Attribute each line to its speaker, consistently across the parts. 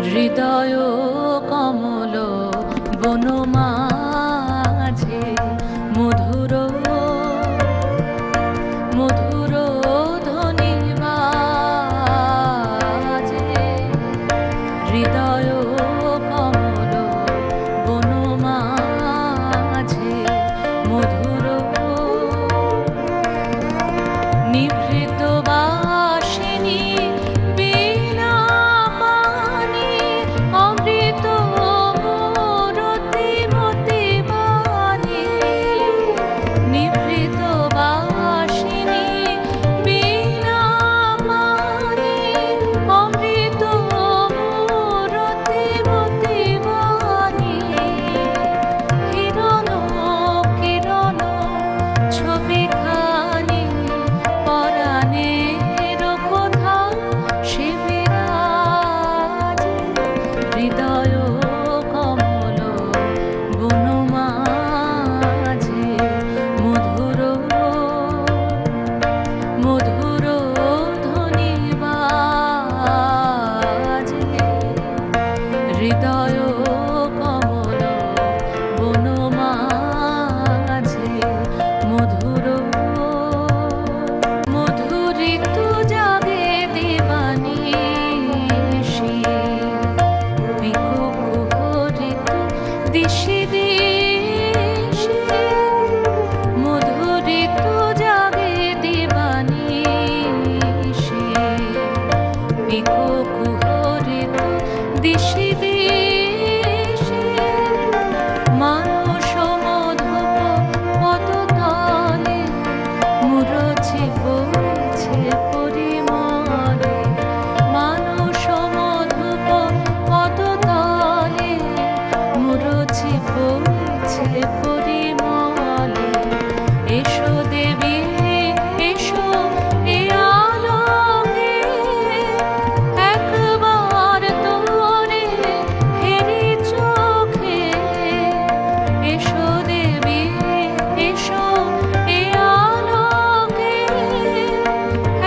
Speaker 1: হৃদয় কমল বনমাঝে মধুর মধুর ধ্বনি বাজে। হৃদয় কমল বনমাঝে মধুর নিভৃত বাসিনী বীণা পানি অমৃত মূরতি মতি বাণী। নিভৃত বাসিনী বীণা পানি অমৃত মূরতি মতি বাণী। হিরণ কিরণ ছবি খানি পরাণের কথা সে বিরাজে। হৃদয় কমল বনমাঝে মধুর মধুর ধ্বনি বাজে। হৃদয় কমল বনমাঝে মধুর মধুরিত জাগে দিবানিশি। বিকুকুহরিত দিশি দিশি। মধুরিত জাগে দিবানিশি। বিকুকুহরিত দিশি দিশি। মানস মধুপ পদতলে মুরছি বইছে পরিমলে। মানস মধুপ পদতলে মুরছি বইছে পরিমলে। এসো দেবী এসো এ আলোকে একবার তোরে হেরি চোখে। এসো দেবী এসো এ আলোকে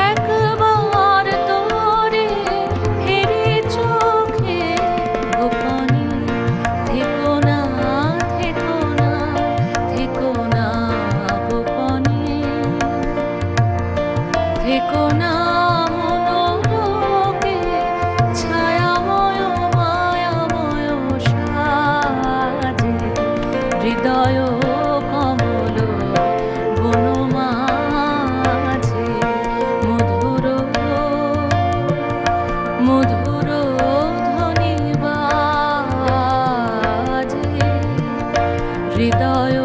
Speaker 1: একবার তোরে হেরি চোখে। গোপনে থেকো না থেকো না থেকো না গোপনে। থেকো না মনোলোকে ছায়াময় মায়াময় সাজে। হৃদয় কমল বনমাঝে মধুর মধুর ধ্বনি বাজে। হৃদয়